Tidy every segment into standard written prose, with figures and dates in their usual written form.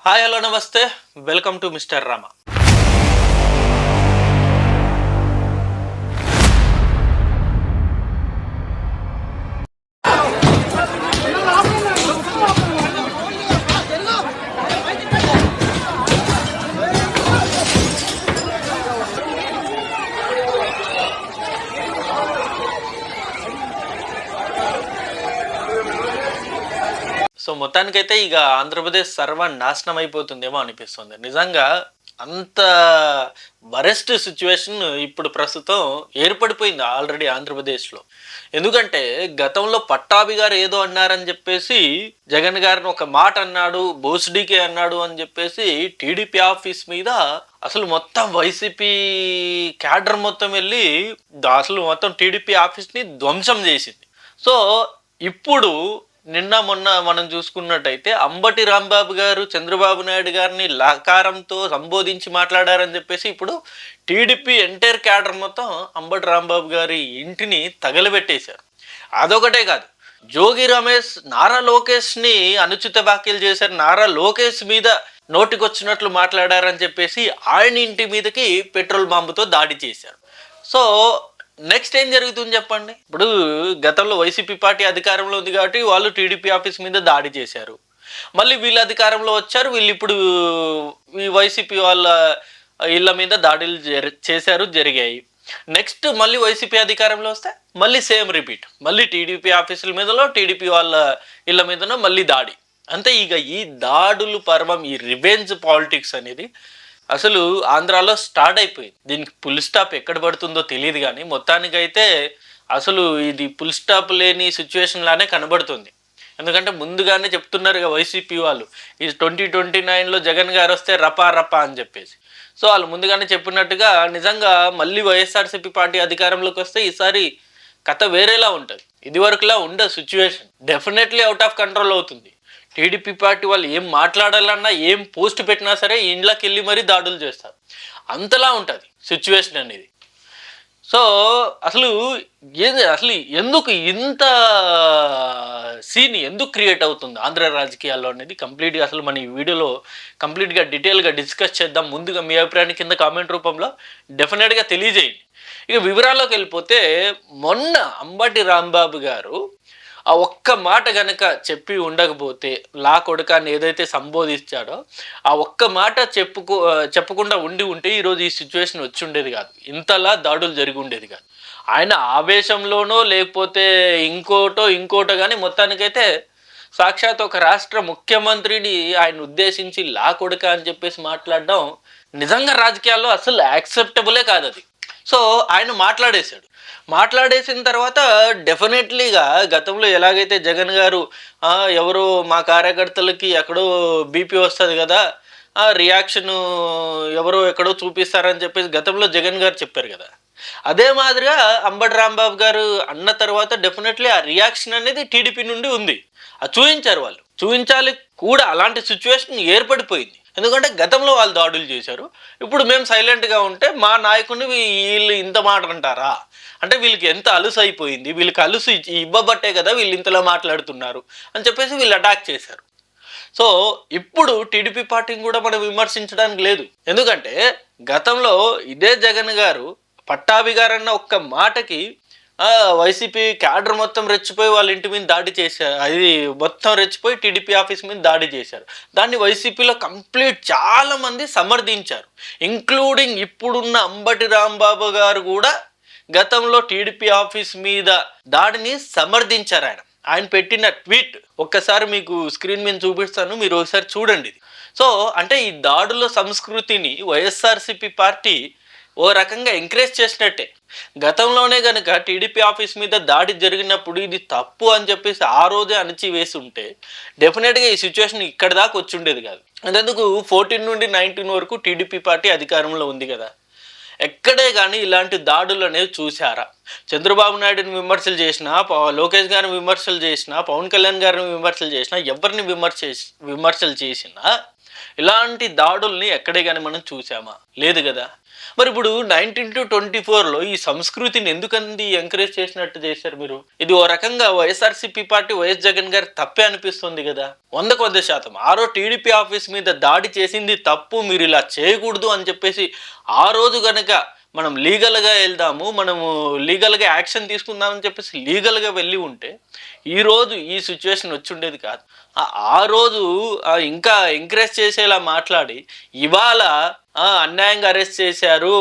Hi hello నమస్తే welcome to mister Rama. So మొత్తానికైతే ఇక ఆంధ్రప్రదేశ్ సర్వనాశనం అయిపోతుందేమో అనిపిస్తుంది. నిజంగా అంత వరెస్ట్ సిచ్యువేషన్ ఇప్పుడు ప్రస్తుతం ఏర్పడిపోయింది ఆల్రెడీ ఆంధ్రప్రదేశ్లో. ఎందుకంటే గతంలో పట్టాభి గారు ఏదో అన్నారని చెప్పేసి జగన్ గారిని ఒక మాట అన్నాడు, బోస్డీకే అన్నాడు అని చెప్పేసి టీడీపీ ఆఫీస్ మీద అసలు మొత్తం వైసీపీ క్యాడర్ మొత్తం వెళ్ళి అసలు మొత్తం టీడీపీ ఆఫీస్ని ధ్వంసం చేసింది. సో ఇప్పుడు నిన్న మొన్న మనం చూసుకున్నట్టయితే అంబటి రాంబాబు గారు చంద్రబాబు నాయుడు గారిని లకారంతో సంబోధించి మాట్లాడారని చెప్పేసి ఇప్పుడు టీడీపీ ఎంటైర్ క్యాడర్ మొత్తం అంబటి రాంబాబు గారి ఇంటిని తగలబెట్టేశారు. అదొకటే కాదు, జోగి రమేష్ నారా లోకేష్ని అనుచిత వ్యాఖ్యలు చేశారు, నారా లోకేష్ మీద నోటికొచ్చినట్లు మాట్లాడారని చెప్పేసి ఆయన ఇంటి మీదకి పెట్రోల్ బాంబుతో దాడి చేశారు. సో నెక్స్ట్ ఏం జరుగుతుంది చెప్పండి. ఇప్పుడు గతంలో వైసీపీ పార్టీ అధికారంలో ఉంది కాబట్టి వాళ్ళు టీడీపీ ఆఫీస్ మీద దాడి చేశారు. మళ్ళీ వీళ్ళు అధికారంలో వచ్చారు, వీళ్ళు ఇప్పుడు ఈ వైసీపీ వాళ్ళ ఇళ్ళ మీద దాడులు చేశారు, జరిగాయి. నెక్స్ట్ మళ్ళీ వైసీపీ అధికారంలో వస్తే మళ్ళీ సేమ్ రిపీట్, మళ్ళీ టీడీపీ ఆఫీసుల మీదలో టీడీపీ వాళ్ళ ఇళ్ళ మీదనో మళ్ళీ దాడి. అంతే. ఇక ఈ దాడులు పర్వం, ఈ రివెంజ్ పాలిటిక్స్ అనేది అసలు ఆంధ్రాలో స్టార్ట్ అయిపోయింది. దీనికి ఫుల్ స్టాప్ ఎక్కడ పడుతుందో తెలియదు, కానీ మొత్తానికైతే అసలు ఇది ఫుల్ స్టాప్ లేని సిచ్యువేషన్ లానే కనబడుతుంది. ఎందుకంటే ముందుగానే చెప్తున్నారు వైసీపీ వాళ్ళు, ఈ 2029లో జగన్ గారు వస్తే రపా రపా అని చెప్పేసి. సో వాళ్ళు ముందుగానే చెప్పినట్టుగా నిజంగా మళ్ళీ వైఎస్ఆర్సీపీ పార్టీ అధికారంలోకి వస్తే ఈసారి కథ వేరేలా ఉంటుంది, ఇదివరకులా ఉండదు situation. Definitely out of control అవుతుంది. టీడీపీ పార్టీ వాళ్ళు ఏం మాట్లాడాలన్నా, ఏం పోస్ట్ పెట్టినా సరే ఇంట్లోకి వెళ్ళి మరీ దాడులు చేస్తారు. అంతలా ఉంటుంది సిచ్యువేషన్ అనేది. సో అసలు ఎందుకు ఇంత సీన్ ఎందుకు క్రియేట్ అవుతుంది ఆంధ్ర రాజకీయాల్లో అనేది కంప్లీట్గా అసలు మన ఈ వీడియోలో కంప్లీట్గా డీటెయిల్గా డిస్కస్ చేద్దాం. ముందుగా మీ అభిప్రాయాన్ని కింద కామెంట్ రూపంలో డెఫినెట్గా తెలియజేయండి. ఇక వివరాల్లోకి వెళ్ళిపోతే, మొన్న అంబటి రాంబాబు గారు ఆ ఒక్క మాట గనక చెప్పి ఉండకపోతే, లా కొడుకాన్ని ఏదైతే సంబోధించాడో ఆ ఒక్క మాట చెప్పకుండా ఉంటే ఈరోజు ఈ సిచ్యువేషన్ వచ్చి ఉండేది కాదు, ఇంతలా దాడులు జరిగి ఉండేది కాదు. ఆయన ఆవేశంలోనో లేకపోతే ఇంకోటో కానీ మొత్తానికైతే సాక్షాత్ ఒక రాష్ట్ర ముఖ్యమంత్రిని ఆయన ఉద్దేశించి లా కొడుక అని చెప్పేసి మాట్లాడడం నిజంగా రాజకీయాల్లో అసలు యాక్సెప్టబులే కాదు అది. సో ఆయన మాట్లాడేసిన తర్వాత డెఫినెట్లీగా గతంలో ఎలాగైతే జగన్ గారు ఎవరో మా కార్యకర్తలకి ఎక్కడో బీపీ వస్తుంది కదా, రియాక్షన్ ఎవరో ఎక్కడో చూపిస్తారని చెప్పేసి గతంలో జగన్ గారు చెప్పారు కదా, అదే మాదిరిగా అంబటి రాంబాబు గారు అన్న తర్వాత డెఫినెట్లీ ఆ రియాక్షన్ అనేది టీడీపీ నుండి ఉంది. అది చూపించారు, వాళ్ళు చూపించాలి కూడా. అలాంటి సిచ్యువేషన్ ఏర్పడిపోయింది. ఎందుకంటే గతంలో వాళ్ళు దాడులు చేశారు, ఇప్పుడు మేము సైలెంట్గా ఉంటే మా నాయకుడిని వీళ్ళు ఇంత మాట అంటారా అంటే వీళ్ళకి ఎంత అలుసు అయిపోయింది, వీళ్ళకి అలుసు ఇవ్వబట్టే కదా వీళ్ళు ఇంతలా మాట్లాడుతున్నారు అని చెప్పేసి వీళ్ళు అటాక్ చేశారు. సో ఇప్పుడు టీడీపీ పార్టీని కూడా మనం విమర్శించడానికి లేదు. ఎందుకంటే గతంలో ఇదే జగన్ గారు పట్టాభి గారు అన్న ఒక్క మాటకి వైసీపీ క్యాడర్ మొత్తం రెచ్చిపోయి వాళ్ళ ఇంటి మీద దాడి చేశారు. అది మొత్తం రెచ్చిపోయి టీడీపీ ఆఫీస్ మీద దాడి చేశారు. దాన్ని వైసీపీలో కంప్లీట్ చాలా మంది సమర్థించారు, ఇంక్లూడింగ్ ఇప్పుడున్న అంబటి రాంబాబు గారు కూడా గతంలో టీడీపీ ఆఫీస్ మీద దాడిని సమర్థించారు. ఆయన పెట్టిన ట్వీట్ ఒక్కసారి మీకు స్క్రీన్ మీద చూపిస్తాను, మీరు ఒకసారి చూడండి. సో అంటే ఈ దాడుల సంస్కృతిని వైఎస్ఆర్సీపీ పార్టీ ఓ రకంగా ఎంకరేజ్ చేసినట్టే. గతంలోనే కనుక టీడీపీ ఆఫీస్ మీద దాడి జరిగినప్పుడు ఇది తప్పు అని చెప్పేసి ఆ రోజే అణచివేసి ఉంటే డెఫినెట్గా ఈ సిచ్యువేషన్ ఇక్కడ దాకా వచ్చి ఉండేది కాదు. అంతెందుకు 14 నుండి 19 వరకు టీడీపీ పార్టీ అధికారంలో ఉంది కదా, ఎక్కడే కానీ ఇలాంటి దాడులు అనేవి చూసారా? చంద్రబాబు నాయుడుని విమర్శలు చేసినా, లోకేష్ గారిని విమర్శలు చేసినా, పవన్ కళ్యాణ్ గారిని విమర్శలు చేసినా, ఎవరిని విమర్శలు చేసినా ఇలాంటి దాడుల్ని ఎక్కడే కానీ మనం చూసామా? లేదు కదా. మరి ఇప్పుడు 19-24లో ఈ సంస్కృతిని ఎందుకండి ఎంకరేజ్ చేసినట్టు చేశారు మీరు? ఇది ఓ రకంగా వైఎస్ఆర్సీపీ పార్టీ వైఎస్ జగన్ గారి తప్పే అనిపిస్తుంది కదా. 100% ఆ రోజు టీడీపీ ఆఫీస్ మీద దాడి చేసింది తప్పు, మీరు ఇలా చేయకూడదు అని చెప్పేసి ఆ రోజు గనక మనం లీగల్గా వెళ్దాము, మనము లీగల్గా యాక్షన్ తీసుకుందామని చెప్పేసి లీగల్గా వెళ్ళి ఉంటే ఈరోజు ఈ సిచ్యువేషన్ వచ్చి ఉండేది కాదు. ఆ రోజు ఇంకా ఎంకరేజ్ చేసేలా మాట్లాడి ఇవాళ అన్యాయంగా అరెస్ట్ చేశారు,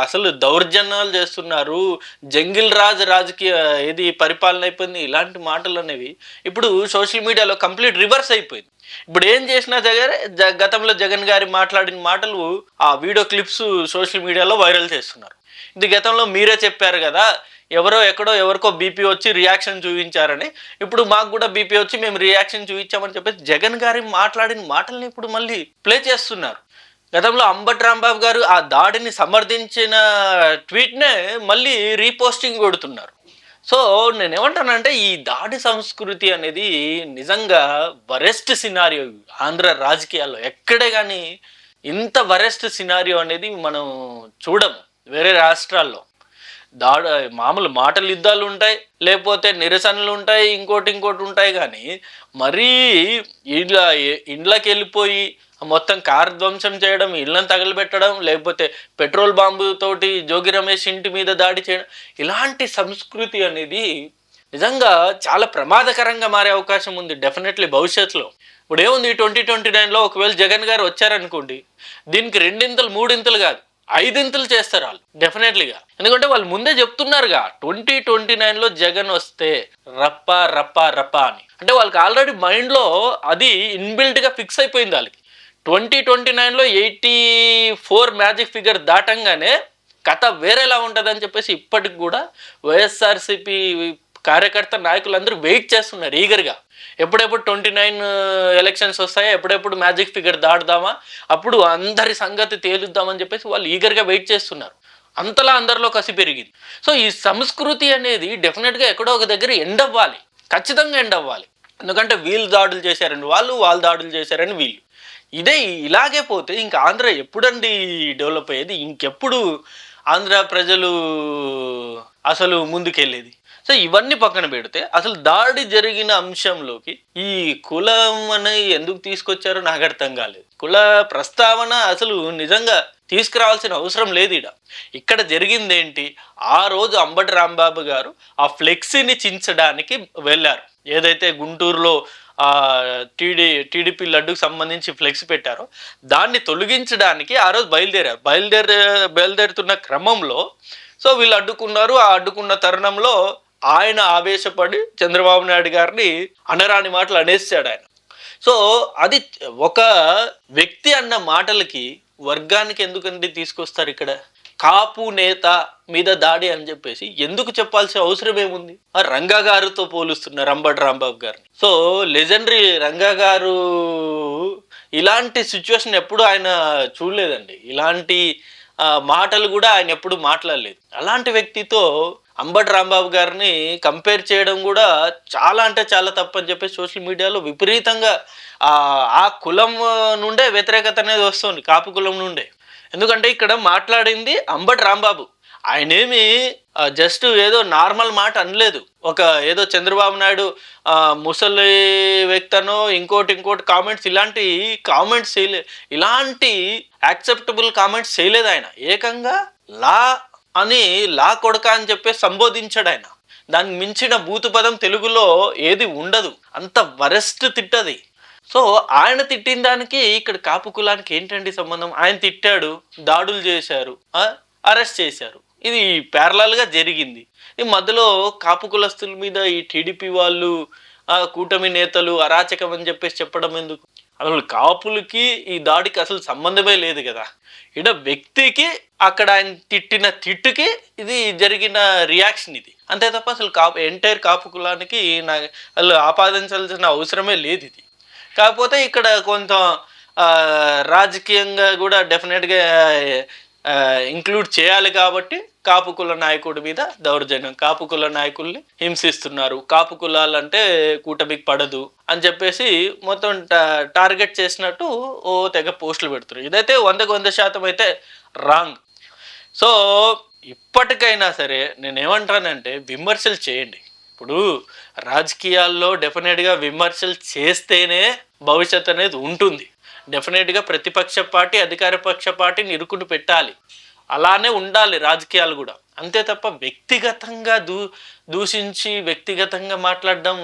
అసలు దౌర్జన్యాలు చేస్తున్నారు, జంగిల్ రాజ్ రాజకీయ ఇది పరిపాలన అయిపోయింది, ఇలాంటి మాటలు అనేవి ఇప్పుడు సోషల్ మీడియాలో కంప్లీట్ రివర్స్ అయిపోయింది. ఇప్పుడు ఏం చేసినా గతంలో జగన్ గారి మాట్లాడిన మాటలు ఆ వీడియో క్లిప్స్ సోషల్ మీడియాలో వైరల్ చేస్తున్నారు. ఇది గతంలో మీరే చెప్పారు కదా, ఎవరో ఎక్కడో ఎవరికో బీపీ వచ్చి రియాక్షన్ చూపించారని, ఇప్పుడు మాకు కూడా బీపీ వచ్చి మేము రియాక్షన్ చూపించామని చెప్పేసి జగన్ గారి మాట్లాడిన మాటల్ని ఇప్పుడు మళ్ళీ ప్లే చేస్తున్నారు. గతంలో అంబటి రాంబాబు గారు ఆ దాడిని సమర్థించిన ట్వీట్నే మళ్ళీ రీపోస్టింగ్ కొడుతున్నారు. సో నేనేమంటానంటే ఈ దాడి సంస్కృతి అనేది నిజంగా వరెస్ట్ సినారియో ఆంధ్ర రాజకీయాల్లో. ఎక్కడే కానీ ఇంత వరెస్ట్ సినారియో అనేది మనం చూడము వేరే రాష్ట్రాల్లో. మామూలు మాటల యుద్ధాలు ఉంటాయి, లేకపోతే నిరసనలు ఉంటాయి, ఇంకోటి ఉంటాయి. కానీ మరీ ఇండ్లకి వెళ్ళిపోయి మొత్తం కార్ ధ్వంసం చేయడం, ఇళ్ళని తగలబెట్టడం, లేకపోతే పెట్రోల్ బాంబు తోటి జోగి రమేష్ ఇంటి మీద దాడి చేయడం, ఇలాంటి సంస్కృతి అనేది నిజంగా చాలా ప్రమాదకరంగా మారే అవకాశం ఉంది డెఫినెట్లీ భవిష్యత్తులో. ఇప్పుడు ఏముంది 2029లో ఒకవేళ జగన్ గారు వచ్చారనుకోండి, దీనికి 2 3 కాదు 5 చేస్తారు వాళ్ళు డెఫినెట్లీగా. ఎందుకంటే వాళ్ళు ముందే చెప్తున్నారుగా 2029లో జగన్ వస్తే రప్ప రప్ప రప్ప అని. అంటే వాళ్ళకి ఆల్రెడీ మైండ్లో అది ఇన్బిల్ట్గా ఫిక్స్ అయిపోయింది వాళ్ళకి. 2029లో 84 మ్యాజిక్ ఫిగర్ దాటంగానే కథ వేరేలా ఉంటుందని చెప్పేసి ఇప్పటికి కూడా వైఎస్ఆర్సీపీ కార్యకర్త నాయకులందరూ వెయిట్ చేస్తున్నారు ఈగర్గా. ఎప్పుడెప్పుడు 29 ఎలక్షన్స్ వస్తాయా, ఎప్పుడెప్పుడు మ్యాజిక్ ఫిగర్ దాటుదామా, అప్పుడు అందరి సంగతి తేలుద్దామని చెప్పేసి వాళ్ళు ఈగర్గా వెయిట్ చేస్తున్నారు. అంతలా అందరిలో కసి పెరిగింది. సో ఈ సంస్కృతి అనేది డెఫినెట్గా ఎక్కడో ఒక దగ్గర ఎండ్ అవ్వాలి, ఖచ్చితంగా ఎండ్ అవ్వాలి. ఎందుకంటే వీళ్ళు దాడులు చేశారని వాళ్ళు దాడులు చేశారని వీళ్ళు. ఇలాగే పోతే ఇంకా ఆంధ్ర ఎప్పుడండి డెవలప్ అయ్యేది? ఇంకెప్పుడు ఆంధ్ర ప్రజలు అసలు ముందుకెళ్ళేది? సో ఇవన్నీ పక్కన పెడితే అసలు దాడి జరిగిన అంశంలోకి ఈ కులం అని ఎందుకు తీసుకొచ్చారో నాకు అర్థం కాలేదు. కుల ప్రస్తావన అసలు నిజంగా తీసుకురావాల్సిన అవసరం లేదు. ఇక్కడ జరిగింది ఏంటి, ఆ రోజు అంబటి రాంబాబు గారు ఆ ఫ్లెక్సీని చించడానికి వెళ్ళారు. ఏదైతే గుంటూరులో టీడీపీ లడ్డుకు సంబంధించి ఫ్లెక్స్ పెట్టారో దాన్ని తొలగించడానికి ఆ రోజు బయలుదేరుతున్న క్రమంలో సో వీళ్ళు అడ్డుకున్నారు. ఆ అడ్డుకున్న తరుణంలో ఆయన ఆవేశపడి చంద్రబాబు నాయుడు గారిని అనరాని మాటలు అనేసాడు ఆయన. సో అది ఒక వ్యక్తి అన్న మాటలకి వర్గానికి ఎందుకండి తీసుకొస్తారు? ఇక్కడ కాపు నేత మీద దాడి అని చెప్పేసి ఎందుకు చెప్పాల్సిన అవసరం ఏముంది? ఆ రంగా గారితో పోలుస్తున్నారు అంబటి రాంబాబు గారిని. సో లెజెండరీ రంగా గారు ఇలాంటి సిచ్యువేషన్ ఎప్పుడు ఆయన చూడలేదండి. ఇలాంటి మాటలు కూడా ఆయన ఎప్పుడు మాట్లాడలేదు. అలాంటి వ్యక్తితో అంబటి రాంబాబు గారిని కంపేర్ చేయడం కూడా చాలా అంటే చాలా తప్పని చెప్పేసి సోషల్ మీడియాలో విపరీతంగా ఆ కులం నుండే వ్యతిరేకత అనేది వస్తుంది, కాపు కులం నుండే. ఎందుకంటే ఇక్కడ మాట్లాడింది అంబటి రాంబాబు. ఆయనేమి జస్ట్ ఏదో నార్మల్ మాట అనలేదు. ఒక ఏదో చంద్రబాబు నాయుడు ముసలి వ్యక్తనో ఇంకోటి కామెంట్స్, ఇలాంటి కామెంట్స్ చేయలేదు. ఇలాంటి యాక్సెప్టబుల్ కామెంట్స్ చేయలేదు ఆయన. ఏకంగా లా కొడక అని చెప్పేసి సంబోధించాడు ఆయన. దానికి మించిన బూతు పదం తెలుగులో ఏది ఉండదు, అంత వరెస్ట్ తిట్టది. సో ఆయన తిట్టిన దానికి ఇక్కడ కాపు కులానికి ఏంటండి సంబంధం? ఆయన తిట్టాడు, దాడులు చేశారు, అరెస్ట్ చేశారు. ఇది ప్యారలల్గా జరిగింది. ఈ మధ్యలో కాపు కులస్తుల మీద ఈ టీడీపీ వాళ్ళు కూటమి నేతలు అరాచకం అని చెప్పేసి చెప్పడం ఎందుకు? అసలు కాపులకి ఈ దాడికి అసలు సంబంధమే లేదు కదా. ఇక్కడ వ్యక్తికి అక్కడ ఆయన తిట్టిన తిట్టుకి ఇది జరిగిన రియాక్షన్ ఇది, అంతే తప్ప అసలు ఎంటైర్ కాపు కులానికి అసలు ఆపాదించాల్సిన అవసరమే లేదు ఇది. కాకపోతే ఇక్కడ కొంత రాజకీయంగా కూడా డెఫినెట్గా ఇంక్లూడ్ చేయాలి కాబట్టి కాపు కుల నాయకుడి మీద దౌర్జన్యం, కాపు కుల నాయకుల్ని హింసిస్తున్నారు, కాపు కులాలంటే కూటమికి పడదు అని చెప్పేసి మొత్తం టార్గెట్ చేసినట్టు ఓ తెగ పోస్టులు పెడుతున్నారు. ఇదైతే 100% అయితే రాంగ్. సో ఇప్పటికైనా సరే నేనేమంటానంటే విమర్శలు చేయండి. ఇప్పుడు రాజకీయాల్లో డెఫినెట్గా విమర్శలు చేస్తేనే భవిష్యత్ అనేది ఉంటుంది. డెఫినెట్గా ప్రతిపక్ష పార్టీ అధికార పక్ష పార్టీని ఇరుకుని పెట్టాలి, అలానే ఉండాలి రాజకీయాలు కూడా. అంతే తప్ప వ్యక్తిగతంగా దూషించి వ్యక్తిగతంగా మాట్లాడడం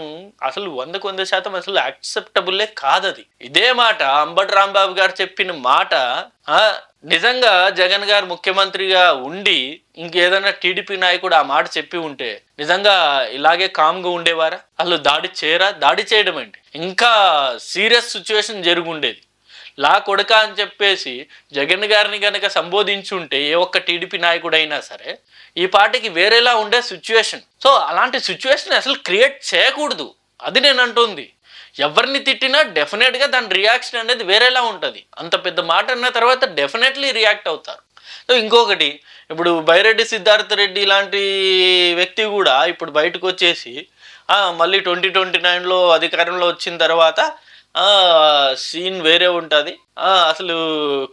అసలు 100% అసలు యాక్సెప్టబుల్లే కాదది. ఇదే మాట అంబటి రాంబాబు గారు చెప్పిన మాట నిజంగా జగన్ గారు ముఖ్యమంత్రిగా ఉండి ఇంకేదైనా టీడీపీ నాయకుడు ఆ మాట చెప్పి ఉంటే నిజంగా ఇలాగే కామ్గా ఉండేవారా? అసలు దాడి చేయడం ఏంటి, ఇంకా సీరియస్ సిచ్యువేషన్ జరుగుండేది. లా కొడక అని చెప్పేసి జగన్ గారిని కనుక సంబోధించుంటే ఏ ఒక్క టీడీపీ నాయకుడైనా సరే ఈ పార్టీకి వేరేలా ఉండే సిచ్యువేషన్. సో అలాంటి సిచ్యువేషన్ అసలు క్రియేట్ చేయకూడదు, అది నేను అంటుంది. ఎవరిని తిట్టినా డెఫినెట్గా దాని రియాక్షన్ అనేది వేరేలా ఉంటుంది. అంత పెద్ద మాట అన్న తర్వాత డెఫినెట్లీ రియాక్ట్ అవుతారు. సో ఇంకొకటి, ఇప్పుడు బైరెడ్డి సిద్ధార్థ రెడ్డి లాంటి వ్యక్తి కూడా ఇప్పుడు బయటకు వచ్చేసి మళ్ళీ 2029లో అధికారంలో వచ్చిన తర్వాత సీన్ వేరే ఉంటుంది, అసలు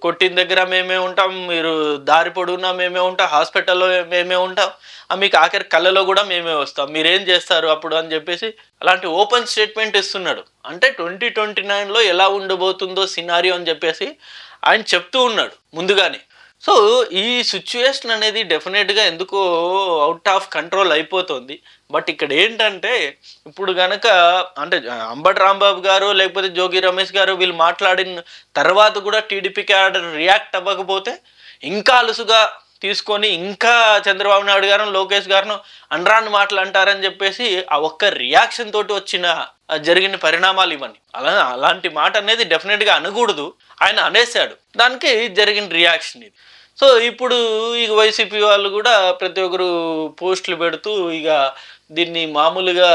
కొట్టిన దగ్గర మేమే ఉంటాం, మీరు దారి పొడుగునా మేమే ఉంటాం, హాస్పిటల్లో మేమే ఉంటాం, మీకు ఆఖరి కళ్ళలో కూడా మేమే వస్తాం, మీరేం చేస్తారు అప్పుడు అని చెప్పేసి అలాంటి ఓపెన్ స్టేట్మెంట్ ఇస్తున్నాడు. అంటే 2029లో ఎలా ఉండబోతుందో సినారియో అని చెప్పేసి ఆయన చెప్తూ ఉన్నాడు ముందుగానే. సో ఈ సిచ్యువేషన్ అనేది డెఫినెట్గా ఎందుకో అవుట్ ఆఫ్ కంట్రోల్ అయిపోతుంది. బట్ ఇక్కడ ఏంటంటే ఇప్పుడు కనుక అంటే అంబటి రాంబాబు గారు లేకపోతే జోగి రమేష్ గారు వీళ్ళు మాట్లాడిన తర్వాత కూడా టీడీపీ క్యాడర్ రియాక్ట్ అవ్వకపోతే ఇంకా అలుసుగా తీసుకొని ఇంకా చంద్రబాబు నాయుడు గారు లోకేష్ గారు అనరాని మాటలు అంటారని చెప్పేసి ఆ ఒక్క రియాక్షన్ తోటి వచ్చిన జరిగిన పరిణామాలు ఇవన్నీ. అలాంటి మాట అనేది డెఫినెట్గా అనకూడదు, ఆయన అనేసాడు, దానికి జరిగిన రియాక్షన్ ఇది. సో ఇప్పుడు ఇక వైసీపీ వాళ్ళు కూడా ప్రతి ఒక్కరు పోస్టులు పెడుతూ ఇక దీన్ని మామూలుగా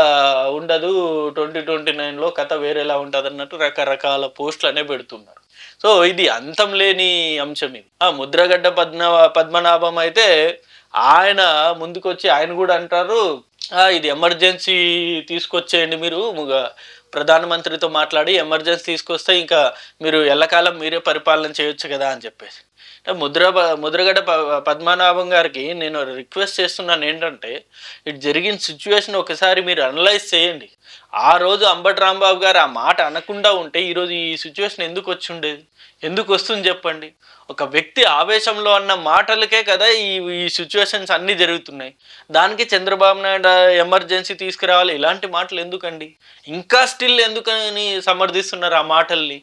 ఉండదు, 2029లో కథ వేరేలా ఉంటుంది అన్నట్టు రకరకాల పోస్టులు అనే పెడుతున్నారు. సో ఇది అంతం లేని అంశం ఇది. ముద్రగడ్డ పద్మనాభం అయితే ఆయన ముందుకొచ్చి ఆయన కూడా అంటారు, ఇది ఎమర్జెన్సీ తీసుకొచ్చేయండి, మీరు ప్రధానమంత్రితో మాట్లాడి ఎమర్జెన్సీ తీసుకొస్తే ఇంకా మీరు ఎల్లకాలం మీరే పరిపాలన చేయొచ్చు కదా అని చెప్పేసి. ముద్రగడ్డ పద్మనాభం గారికి నేను రిక్వెస్ట్ చేస్తున్నాను ఏంటంటే, ఇటు జరిగిన సిచ్యువేషన్ ఒకసారి మీరు అనలైజ్ చేయండి. ఆ రోజు అంబటి రాంబాబు గారు ఆ మాట అనకుండా ఉంటే ఈరోజు ఈ సిచ్యువేషన్ ఎందుకు వచ్చి ఉండేది, ఎందుకు వస్తుంది చెప్పండి? ఒక వ్యక్తి ఆవేశంలో అన్న మాటలకే కదా ఈ సిచ్యువేషన్స్ అన్నీ జరుగుతున్నాయి. దానికి చంద్రబాబు నాయుడు ఎమర్జెన్సీ తీసుకురావాలి, ఇలాంటి మాటలు ఎందుకండి? ఇంకా స్టిల్ ఎందుకని సమర్థిస్తున్నారు ఆ మాటల్ని?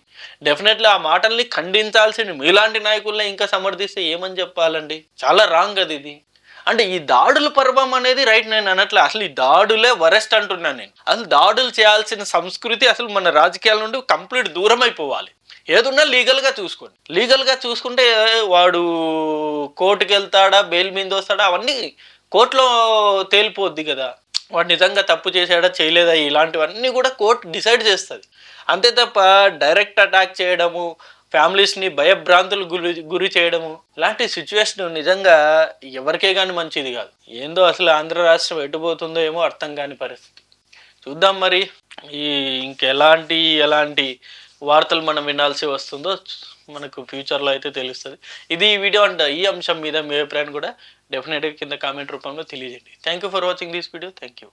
డెఫినెట్లీ ఆ మాటల్ని ఖండించాల్సింది మీలాంటి నాయకుల్ని ఇంకా సమర్థిస్తే ఏమని చెప్పాలండి? చాలా రాంగ్ అది ఇది. అంటే ఈ దాడుల పర్వం అనేది రైట్ నేను అనట్లే, అసలు ఈ దాడులే వరెస్ట్ అంటున్నాను నేను. అసలు దాడులు చేయాల్సిన సంస్కృతి అసలు మన రాజకీయాల నుండి కంప్లీట్ దూరం అయిపోవాలి. ఏదున్నా లీగల్గా చూసుకోండి, లీగల్గా చూసుకుంటే వాడు కోర్టుకి వెళ్తాడా, బెయిల్ మీద వస్తాడా, అవన్నీ కోర్టులో తేలిపోద్ది కదా, వాడు నిజంగా తప్పు చేశాడా చేయలేదా ఇలాంటివన్నీ కూడా కోర్టు డిసైడ్ చేస్తుంది. అంతే తప్ప డైరెక్ట్ అటాక్ చేయడము, ఫ్యామిలీస్ని భయభ్రాంతులు గురి చేయడము, ఇలాంటి సిచ్యువేషన్ నిజంగా ఎవరికే కానీ మంచిది కాదు. ఏందో అసలు ఆంధ్ర రాష్ట్రం ఎటుపోతుందో ఏమో అర్థం కాని పరిస్థితి. చూద్దాం మరి ఎలాంటి వార్తలు మనం వినాల్సి వస్తుందో మనకు ఫ్యూచర్లో అయితే తెలుస్తుంది. ఇది ఈ వీడియో అండ్ ఈ అంశం మీద మీ అభిప్రాయాన్ని కూడా డెఫినెట్గా కింద కామెంట్ రూపంలో తెలియజేయండి. Thank you for watching this video. Thank you.